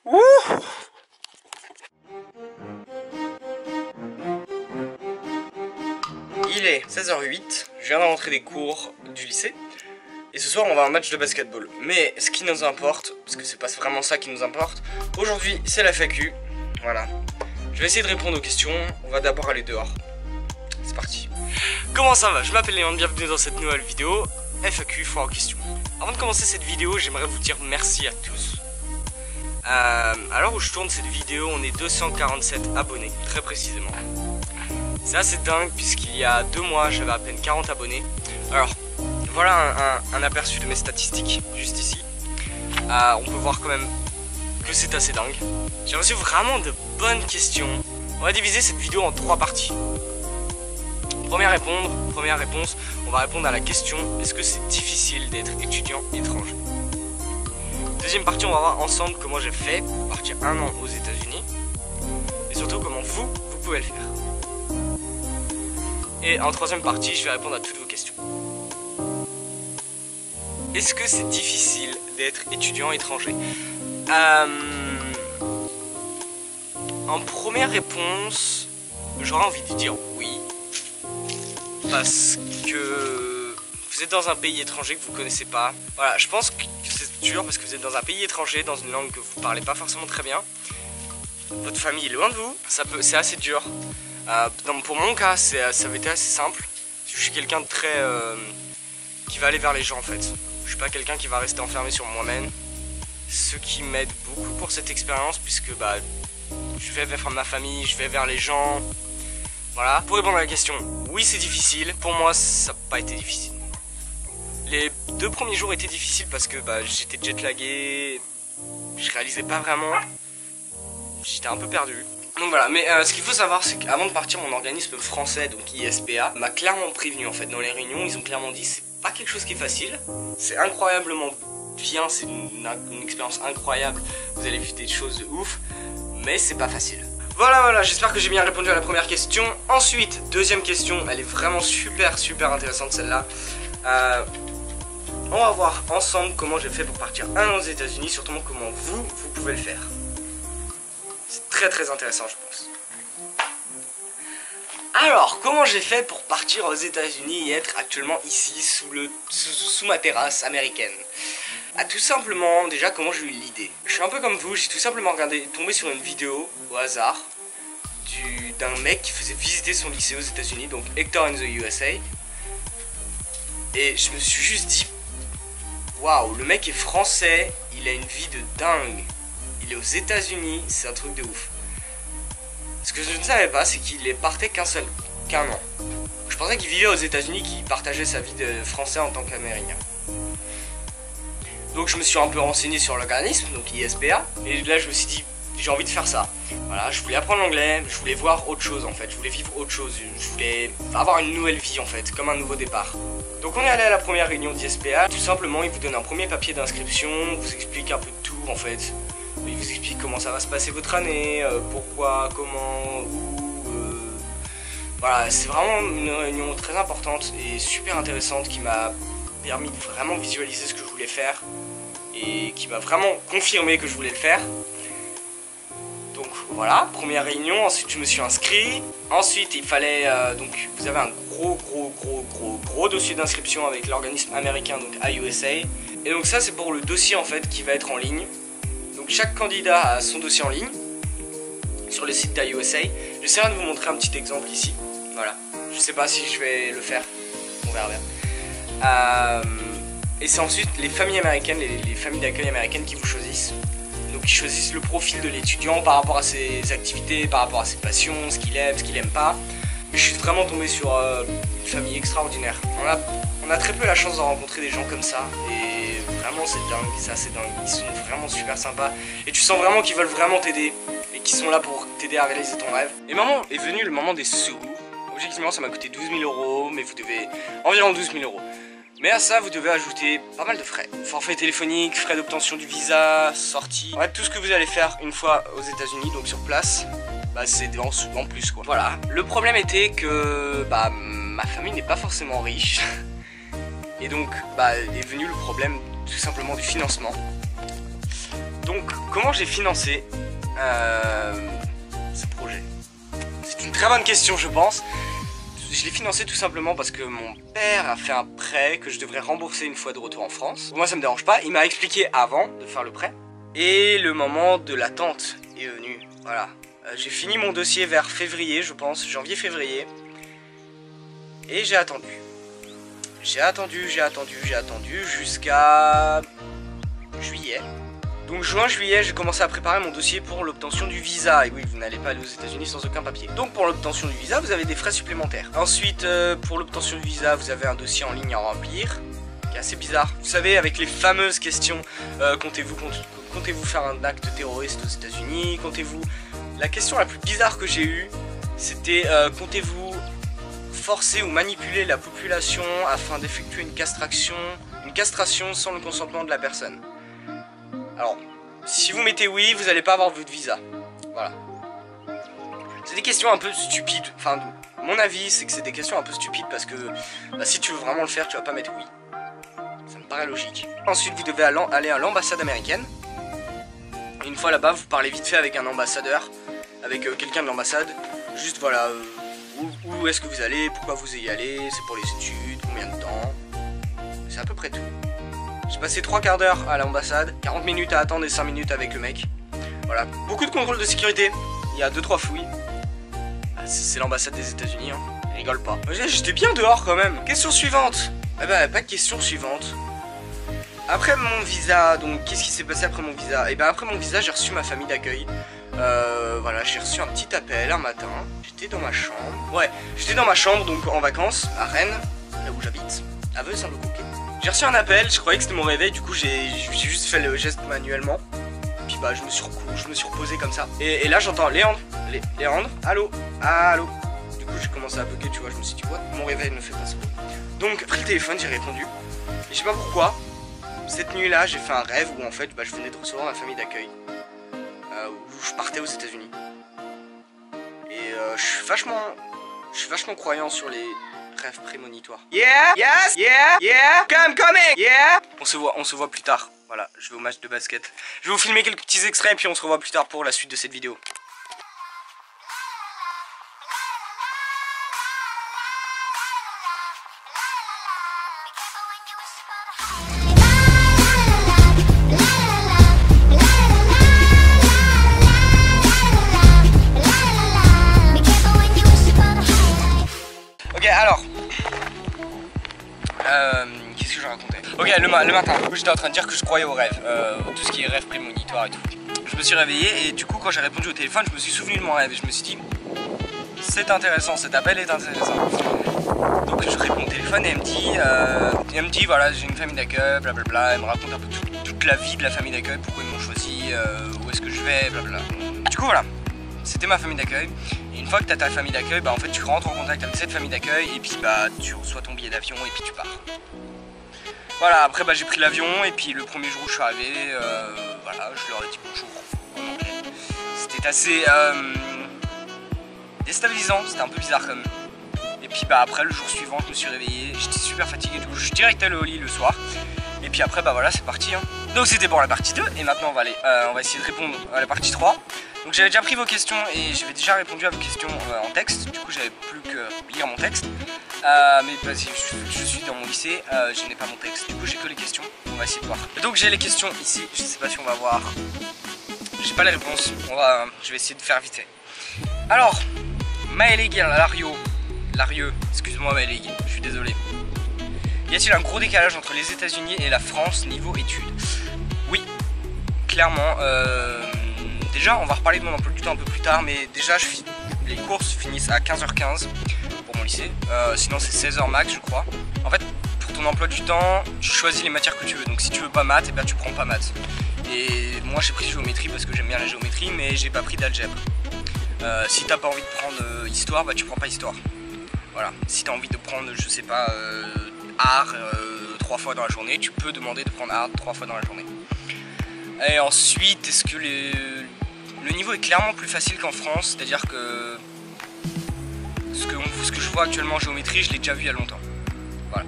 Ouh. Il est 16h08, je viens de rentrer des cours du lycée. Et ce soir on va à un match de basketball. Mais ce qui nous importe, parce que c'est pas vraiment ça qui nous importe, aujourd'hui c'est la FAQ. Voilà. Je vais essayer de répondre aux questions. On va d'abord aller dehors. C'est parti. Comment ça va? Je m'appelle Léon, bienvenue dans cette nouvelle vidéo FAQ, foire aux questions. Avant de commencer cette vidéo, j'aimerais vous dire merci à tous. À l'heure où je tourne cette vidéo, on est 247 abonnés, très précisément. C'est assez dingue puisqu'il y a 2 mois, j'avais à peine 40 abonnés. Alors, voilà un aperçu de mes statistiques, juste ici. On peut voir quand même que c'est assez dingue. J'ai reçu vraiment de bonnes questions. On va diviser cette vidéo en 3 parties. Première réponse, on va répondre à la question: est-ce que c'est difficile d'être étudiant étranger? Deuxième partie, on va voir ensemble comment j'ai fait pour partir 1 an aux États-Unis. Et surtout comment vous pouvez le faire. Et en troisième partie, je vais répondre à toutes vos questions. Est-ce que c'est difficile d'être étudiant étranger? En première réponse, j'aurais envie de dire oui. Parce que vous êtes dans un pays étranger que vous connaissez pas. Voilà, je pense que c'est dur parce que vous êtes dans un pays étranger, dans une langue que vous parlez pas forcément très bien. Votre famille est loin de vous, c'est assez dur. Pour mon cas, ça avait été assez simple. Je suis quelqu'un de très... qui va aller vers les gens en fait. Je suis pas quelqu'un qui va rester enfermé sur moi-même. Ce qui m'aide beaucoup pour cette expérience puisque je vais vers ma famille, je vais vers les gens. Voilà. Pour répondre à la question, oui c'est difficile. Pour moi ça n'a pas été difficile. Les 2 premiers jours étaient difficiles parce que j'étais jetlagué. Je réalisais pas vraiment. J'étais un peu perdu. Donc voilà, mais ce qu'il faut savoir c'est qu'avant de partir, mon organisme français, donc ISPA, m'a clairement prévenu en fait dans les réunions. Ils ont clairement dit c'est pas quelque chose qui est facile. C'est incroyablement bien, c'est une expérience incroyable. Vous allez vivre des choses de ouf, mais c'est pas facile. Voilà, j'espère que j'ai bien répondu à la première question. Ensuite, deuxième question, elle est vraiment super intéressante celle-là. On va voir ensemble comment j'ai fait pour partir 1 an aux États-Unis, surtout comment vous pouvez le faire. C'est très intéressant, je pense. Alors, comment j'ai fait pour partir aux États-Unis et être actuellement ici sous ma terrasse américaine? Tout simplement, déjà, comment j'ai eu l'idée. Je suis un peu comme vous, j'ai tout simplement tombé sur une vidéo au hasard d'un mec qui faisait visiter son lycée aux États-Unis, donc Hector in the USA. Et je me suis juste dit, waouh, le mec est français, il a une vie de dingue. Il est aux États-Unis, c'est un truc de ouf. Ce que je ne savais pas, c'est qu'il est partait qu'un an. Je pensais qu'il vivait aux États-Unis, qu'il partageait sa vie de français en tant qu'américain. Donc je me suis un peu renseigné sur l'organisme, donc ISPA, et là je me suis dit, j'ai envie de faire ça. Voilà, je voulais apprendre l'anglais, je voulais voir autre chose en fait, je voulais vivre autre chose, je voulais avoir une nouvelle vie en fait, comme un nouveau départ. Donc on est allé à la première réunion d'ISPA, tout simplement il vous donne un premier papier d'inscription, vous explique un peu de tout en fait. Il vous explique comment ça va se passer votre année, pourquoi, comment, où. Voilà, c'est vraiment une réunion très importante et super intéressante qui m'a permis de vraiment visualiser ce que je voulais faire et qui m'a vraiment confirmé que je voulais le faire. Donc voilà, première réunion, ensuite je me suis inscrit. Ensuite il fallait, donc vous avez un gros dossier d'inscription avec l'organisme américain, donc IUSA. Et donc ça c'est pour le dossier en fait qui va être en ligne. Donc chaque candidat a son dossier en ligne sur le site d'IUSA. J'essaierai de vous montrer un petit exemple ici. Voilà. Je sais pas si je vais le faire. On verra bien. Et c'est ensuite les familles américaines, les familles d'accueil américaines qui vous choisissent. Donc ils choisissent le profil de l'étudiant par rapport à ses activités, par rapport à ses passions, ce qu'il aime pas. Mais je suis vraiment tombé sur une famille extraordinaire. On a très peu la chance de rencontrer des gens comme ça. Et vraiment c'est dingue, c'est assez dingue. Ils sont vraiment super sympas. Et tu sens vraiment qu'ils veulent vraiment t'aider. Et qu'ils sont là pour t'aider à réaliser ton rêve. Et maintenant est venu le moment des sous. Objectivement ça m'a coûté 12 000 €, mais vous devez environ 12 000 €. Mais à ça vous devez ajouter pas mal de frais. Forfait téléphonique, frais d'obtention du visa, sortie. Ouais, tout ce que vous allez faire une fois aux États-Unis, donc sur place, c'est en plus quoi. Voilà. Le problème était que ma famille n'est pas forcément riche. Et donc est venu le problème tout simplement du financement. comment j'ai financé ce projet? C'est une très bonne question, je pense. Je l'ai financé tout simplement parce que mon père a fait un prêt que je devrais rembourser une fois de retour en France. Moi ça me dérange pas, il m'a expliqué avant de faire le prêt. Et le moment de l'attente est venu, voilà. J'ai fini mon dossier vers février, je pense, janvier-février. Et j'ai attendu. J'ai attendu jusqu'à juillet. Donc juin-juillet, j'ai commencé à préparer mon dossier pour l'obtention du visa. Et oui, vous n'allez pas aller aux États-Unis sans aucun papier. Donc pour l'obtention du visa, vous avez des frais supplémentaires. Ensuite, pour l'obtention du visa, vous avez un dossier en ligne à remplir, qui est assez bizarre. Vous savez, avec les fameuses questions, comptez-vous faire un acte terroriste aux États-Unis? Comptez-vous... La question la plus bizarre que j'ai eue, c'était comptez-vous forcer ou manipuler la population afin d'effectuer une castration sans le consentement de la personne? Alors, si vous mettez oui, vous n'allez pas avoir votre visa. Voilà. C'est des questions un peu stupides. Enfin, mon avis, c'est que c'est des questions un peu stupides parce que bah, si tu veux vraiment le faire, tu vas pas mettre oui. Ça me paraît logique. Ensuite, vous devez aller à l'ambassade américaine. Et une fois là-bas, vous parlez vite fait avec un ambassadeur, avec quelqu'un de l'ambassade. Juste voilà, où est-ce que vous allez, pourquoi vous y allez, c'est pour les études, combien de temps. C'est à peu près tout. J'ai passé 3 quarts d'heure à l'ambassade, 40 minutes à attendre et 5 minutes avec le mec. Voilà, beaucoup de contrôle de sécurité. Il y a 2-3 fouilles. C'est l'ambassade des États-Unis, hein. Rigole pas. J'étais bien dehors quand même. Question suivante. Eh ben, pas de question suivante. Après mon visa, donc qu'est-ce qui s'est passé après mon visa? Et ben après mon visa, j'ai reçu ma famille d'accueil. Voilà, j'ai reçu un petit appel un matin. J'étais dans ma chambre. Ouais, j'étais dans ma chambre donc en vacances à Rennes, là où j'habite, à Veux-Saint-Loup-Coquet. J'ai reçu un appel, je croyais que c'était mon réveil, du coup j'ai juste fait le geste manuellement. Puis bah je me suis reposé comme ça. Et là j'entends Léandre, allô, allô. Du coup j'ai commencé à bugger, tu vois, je me suis dit what, mon réveil ne fait pas ça. Donc j'ai pris le téléphone, j'ai répondu. Et je sais pas pourquoi, cette nuit là j'ai fait un rêve où en fait bah, je venais de recevoir ma famille d'accueil. Où je partais aux États-Unis. Et je suis vachement croyant sur les rêves prémonitoires. Yeah, yes, yeah, come coming, yeah. On se voit plus tard. Voilà, je vais au match de basket. Je vais vous filmer quelques petits extraits et puis on se revoit plus tard pour la suite de cette vidéo. Ok, alors, qu'est-ce que je racontais? Ok, le matin, j'étais en train de dire que je croyais aux rêves, tout ce qui est rêve prémonitoire et tout. Je me suis réveillé et du coup, quand j'ai répondu au téléphone, je me suis souvenu de mon rêve et je me suis dit, c'est intéressant, cet appel est intéressant. Donc je réponds au téléphone et elle me dit voilà, j'ai une famille d'accueil, blablabla. Elle me raconte un peu toute la vie de la famille d'accueil, pourquoi ils m'ont choisi, où est-ce que je vais, blablabla. Du coup, voilà. C'était ma famille d'accueil. Et une fois que tu as ta famille d'accueil, bah en fait tu rentres en contact avec cette famille d'accueil et puis bah tu reçois ton billet d'avion et puis tu pars. Voilà, après bah j'ai pris l'avion et puis le premier jour où je suis arrivé, voilà, je leur ai dit bonjour en anglais. C'était assez déstabilisant, c'était un peu bizarre quand même. Et puis bah après le jour suivant je me suis réveillé, j'étais super fatigué, du coup je suis direct allé au lit le soir. Et puis après bah voilà, c'est parti hein. Donc c'était pour la partie 2 et maintenant on va essayer de répondre à la partie 3. Donc j'avais déjà pris vos questions et j'avais déjà répondu à vos questions en texte. Du coup j'avais plus que lire mon texte. Mais vas-y, je suis dans mon lycée, je n'ai pas mon texte. Du coup j'ai que les questions, on va essayer de voir. Donc j'ai les questions ici, je sais pas si on va voir. J'ai pas les réponses, je vais essayer de faire vite fait. Alors, Maëlig Larieux, excuse-moi Maëlig, je suis désolé. Y a-t-il un gros décalage entre les États-Unis et la France niveau études? Oui, clairement. Déjà, on va reparler de mon emploi du temps un peu plus tard, mais déjà, les courses finissent à 15h15 pour mon lycée. Sinon, c'est 16h max, je crois. En fait, pour ton emploi du temps, tu choisis les matières que tu veux. Donc, si tu veux pas maths, eh ben, tu prends pas maths. Et moi, j'ai pris géométrie parce que j'aime bien la géométrie, mais j'ai pas pris d'algèbre. Si t'as pas envie de prendre histoire, bah tu prends pas histoire. Voilà. Si t'as envie de prendre, je sais pas, art 3 fois dans la journée, tu peux demander de prendre art 3 fois dans la journée. Et ensuite, est-ce que le niveau est clairement plus facile qu'en France, c'est-à-dire que ce que je vois actuellement en géométrie, je l'ai déjà vu il y a longtemps. Voilà.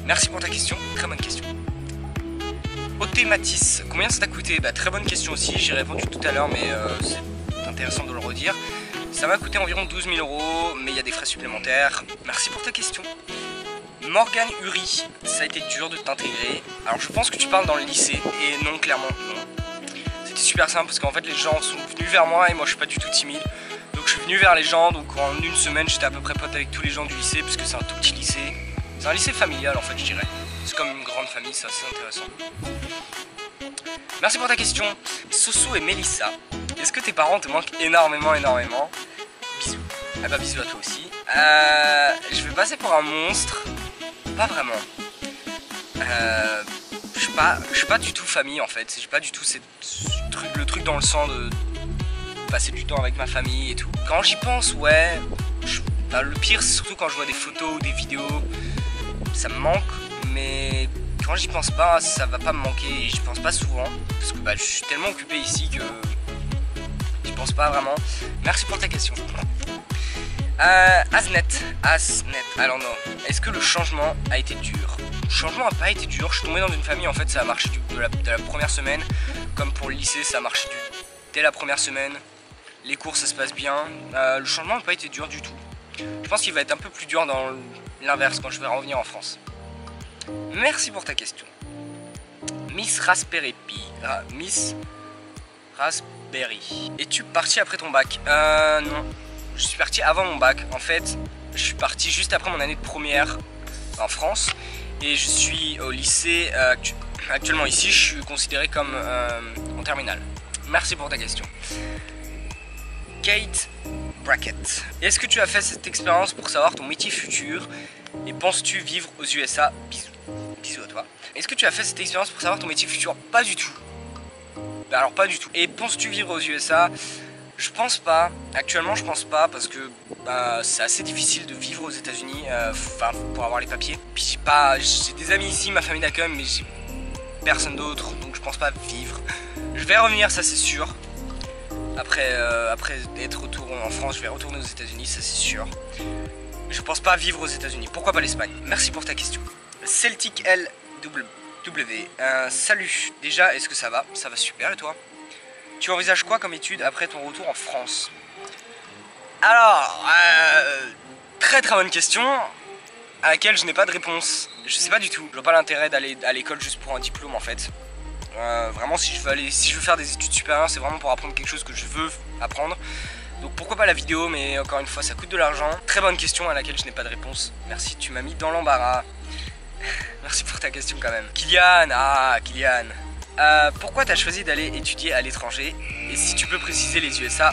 Merci pour ta question, très bonne question. Matisse, combien ça t'a coûté? Bah très bonne question aussi, j'ai répondu tout à l'heure mais c'est intéressant de le redire. Ça m'a coûté environ 12 000 €, mais il y a des frais supplémentaires. Merci pour ta question. Morgane Uri, ça a été dur de t'intégrer. Alors je pense que tu parles dans le lycée, et non, clairement non. C'était super simple parce qu'en fait les gens sont venus vers moi et moi je suis pas du tout timide. Donc je suis venu vers les gens, donc en une semaine j'étais à peu près pote avec tous les gens du lycée, puisque c'est un tout petit lycée. C'est un lycée familial en fait je dirais. C'est comme une grande famille, c'est assez intéressant. Merci pour ta question. Soso et Mélissa, est-ce que tes parents te manquent énormément? Bisous. Ah bah bisous à toi aussi. Je vais passer pour un monstre. Pas vraiment. Je suis pas du tout famille en fait. J'ai pas du tout le truc dans le sang de passer du temps avec ma famille et tout. Quand j'y pense, ouais. Le pire c'est surtout quand je vois des photos ou des vidéos. Ça me manque, mais quand j'y pense pas, ça va pas me manquer et j'y pense pas souvent. Parce que je suis tellement occupé ici que j'y pense pas vraiment. Merci pour ta question. Asnet, alors non. Est-ce que le changement a été dur? Le changement n'a pas été dur. Je suis tombé dans une famille, en fait, ça a marché de la première semaine. Comme pour le lycée, ça a marché dès la première semaine. Les cours, ça se passe bien. Le changement n'a pas été dur du tout. Je pense qu'il va être un peu plus dur dans l'inverse quand je vais revenir en France. Merci pour ta question. Miss Raspberry Pi. Miss Raspberry. Es-tu parti après ton bac? Non. Je suis parti avant mon bac. En fait, je suis parti juste après mon année de première en France. Et je suis au lycée actuellement ici. Je suis considéré comme en terminale. Merci pour ta question. Kate Brackett. Est-ce que tu as fait cette expérience pour savoir ton métier futur? Et penses-tu vivre aux USA? Bisous. Bisous à toi. Est-ce que tu as fait cette expérience pour savoir ton métier futur? Pas du tout. Alors pas du tout. Et penses-tu vivre aux USA? Je pense pas. Actuellement je pense pas parce que c'est assez difficile de vivre aux États-Unis. Pour avoir les papiers. Puis j'ai des amis ici, ma famille d'accueil, mais j'ai personne d'autre, donc je pense pas vivre. Je vais revenir, ça c'est sûr. Après être retour en France, je vais retourner aux États-Unis, ça c'est sûr. Je pense pas vivre aux États-Unis. Pourquoi pas l'Espagne? Merci pour ta question. Celtic LW. Salut. Déjà, est-ce que ça va? Ça va super, et toi? Tu envisages quoi comme étude après ton retour en France? Alors, très bonne question à laquelle je n'ai pas de réponse. Je sais pas du tout. Je vois pas l'intérêt d'aller à l'école juste pour un diplôme en fait. Vraiment, si je veux faire des études supérieures, c'est vraiment pour apprendre quelque chose que je veux apprendre. Donc pourquoi pas la vidéo, mais encore une fois ça coûte de l'argent. Très bonne question à laquelle je n'ai pas de réponse. Merci, tu m'as mis dans l'embarras. Merci pour ta question quand même. Kylian, Kylian. Pourquoi t'as choisi d'aller étudier à l'étranger? Et si tu peux préciser les USA?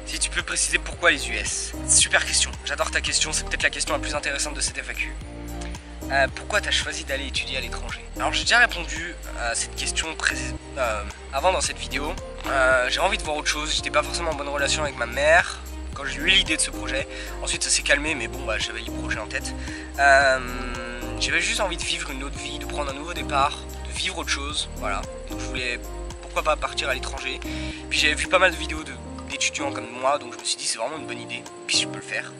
Si tu peux préciser pourquoi les US? Super question, j'adore ta question, c'est peut-être la question la plus intéressante de cette FAQ. Pourquoi t'as choisi d'aller étudier à l'étranger? Alors j'ai déjà répondu à cette question avant dans cette vidéo. J'ai envie de voir autre chose, j'étais pas forcément en bonne relation avec ma mère quand j'ai eu l'idée de ce projet. Ensuite ça s'est calmé, mais bon j'avais le projet en tête. J'avais juste envie de vivre une autre vie, de prendre un nouveau départ, de vivre autre chose, voilà. Donc je voulais pourquoi pas partir à l'étranger. Puis j'avais vu pas mal de vidéos d'étudiants comme moi, donc je me suis dit c'est vraiment une bonne idée, puis je peux le faire.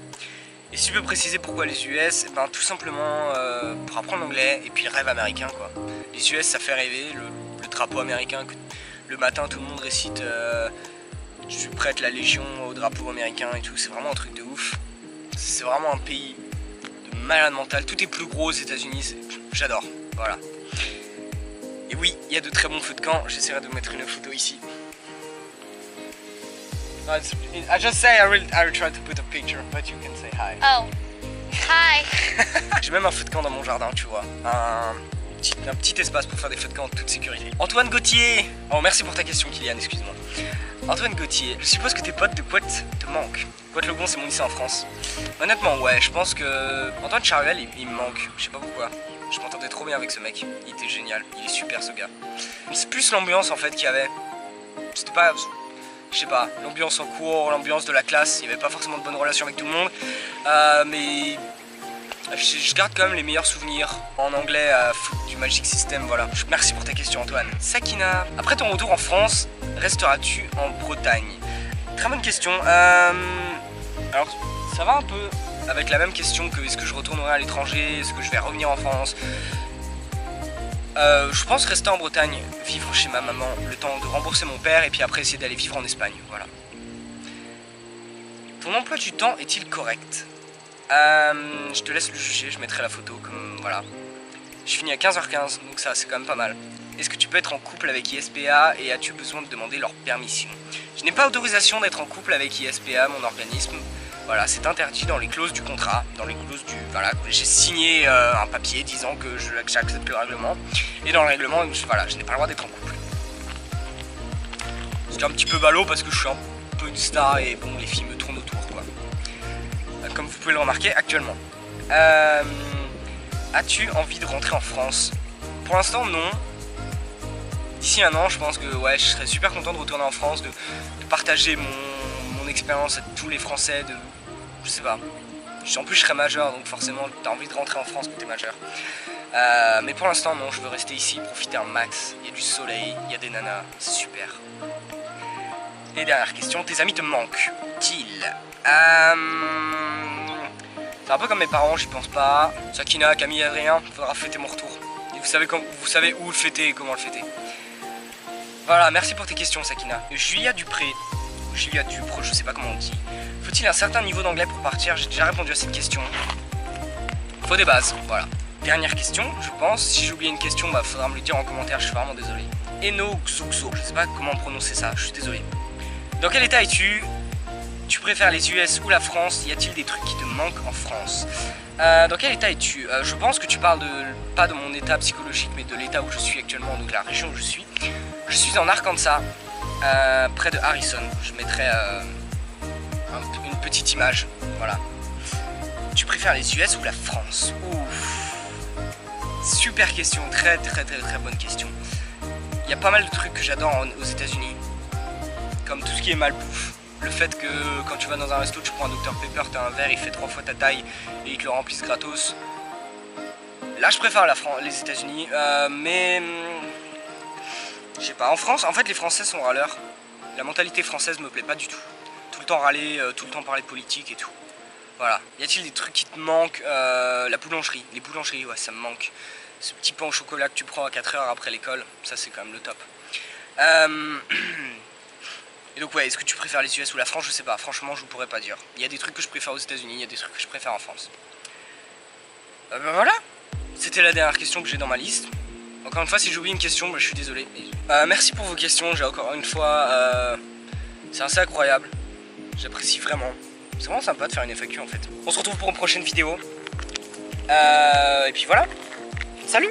Et si tu peux préciser pourquoi les US, tout simplement pour apprendre l'anglais et puis le rêve américain quoi. Les US ça fait rêver, le drapeau américain, que le matin tout le monde récite je prête la légion au drapeau américain et tout, c'est vraiment un truc de ouf. C'est vraiment un pays de malade mental, tout est plus gros aux États-Unis, j'adore, voilà. Et oui, il y a de très bons feux de camp, j'essaierai de mettre une photo ici. No, I just say I will try to put a picture, but you can say hi. Oh, hi. J'ai même un feu de camp dans mon jardin, tu vois. Un petit espace pour faire des feux de camp en toute sécurité. Antoine Gauthier. Oh, merci pour ta question, Kylian, excuse-moi. Antoine Gauthier, je suppose que tes potes de Couette te manquent. Couette-le-Bon, c'est mon lycée en France. Honnêtement, ouais, je pense que Antoine Charuel, il me manque. Je sais pas pourquoi. Je m'entendais trop bien avec ce mec. Il était génial. Il est super, ce gars. C'est plus l'ambiance, en fait, qu'il y avait. C'était pas... Je sais pas, l'ambiance en cours, l'ambiance de la classe, il n'y avait pas forcément de bonnes relations avec tout le monde, mais je garde quand même les meilleurs souvenirs en anglais du Magic System, voilà. Merci pour ta question Antoine. Sakina, après ton retour en France, resteras-tu en Bretagne? Très bonne question. Alors, ça va un peu avec la même question que est-ce que je retournerai à l'étranger, est-ce que je vais revenir en France? Je pense rester en Bretagne, vivre chez ma maman, le temps de rembourser mon père et puis après essayer d'aller vivre en Espagne, voilà. Ton emploi du temps est-il correct? Je te laisse le juger, je mettrai la photo comme voilà. Je finis à 15h15, donc ça c'est quand même pas mal. Est-ce que tu peux être en couple avec ISPA et as-tu besoin de demander leur permission? Je n'ai pas autorisation d'être en couple avec ISPA, mon organisme. Voilà, c'est interdit dans les clauses du contrat, dans les clauses du... Voilà, j'ai signé un papier disant que j'accepte le règlement. Et dans le règlement, voilà, je n'ai pas le droit d'être en couple. C'est un petit peu ballot parce que je suis un peu une star et bon, les filles me tournent autour, quoi. Comme vous pouvez le remarquer actuellement. As-tu envie de rentrer en France? Pour l'instant, non. D'ici un an, je pense que ouais, je serais super content de retourner en France, de partager mon expérience à tous les Français, je sais pas. En plus, je serais majeur, donc forcément, t'as envie de rentrer en France quand t'es majeur. Mais pour l'instant, non, je veux rester ici, profiter un max. Il y a du soleil, il y a des nanas, c'est super. Et dernière question, tes amis te manquent-ils? C'est un peu comme mes parents, j'y pense pas. Sakina, Camille, Adrien, faudra fêter mon retour. Et vous savez où le fêter et comment le fêter. Voilà, merci pour tes questions, Sakina. Julia Dupré, je sais pas comment on dit. Faut-il un certain niveau d'anglais pour partir? J'ai déjà répondu à cette question. Faut des bases, voilà. Dernière question, je pense. Si j'ai oublié une question, bah faudra me le dire en commentaire, je suis vraiment désolé. Eno Xuxo, je sais pas comment prononcer ça, je suis désolé. Dans quel état es-tu? Tu préfères les US ou la France? Y a-t-il des trucs qui te manquent en France? Dans quel état es-tu? Je pense que tu parles pas de mon état psychologique, mais de l'état où je suis actuellement, donc la région où je suis. Je suis en Arkansas, près de Harrison. Je mettrai une petite image, voilà. Tu préfères les US ou la France? Ouf. Super question, très bonne question. Il y a pas mal de trucs que j'adore aux États-Unis, comme tout ce qui est malbouffe. Le fait que quand tu vas dans un resto, tu prends un Dr Pepper, t'as un verre, il fait 3 fois ta taille et ils te le remplissent gratos. Là, je préfère les États-Unis, mais je sais pas. En France, en fait, les Français sont râleurs. La mentalité française me plaît pas du tout. Tout le temps râler, tout le temps parler de politique et tout. Voilà. Y a-t-il des trucs qui te manquent? La boulangerie. Les boulangeries, ouais, ça me manque. Ce petit pain au chocolat que tu prends à 4 heures après l'école, ça c'est quand même le top. Et donc ouais, est-ce que tu préfères les US ou la France? Je sais pas, franchement je pourrais pas dire. Il y a des trucs que je préfère aux États-Unis, il y a des trucs que je préfère en France. Ben voilà, c'était la dernière question que j'ai dans ma liste. Encore une fois, si j'ai oublié une question, bah, je suis désolé. Merci pour vos questions, j'ai encore une fois... c'est assez incroyable, j'apprécie vraiment. C'est vraiment sympa de faire une FAQ en fait. On se retrouve pour une prochaine vidéo. Et puis voilà, salut!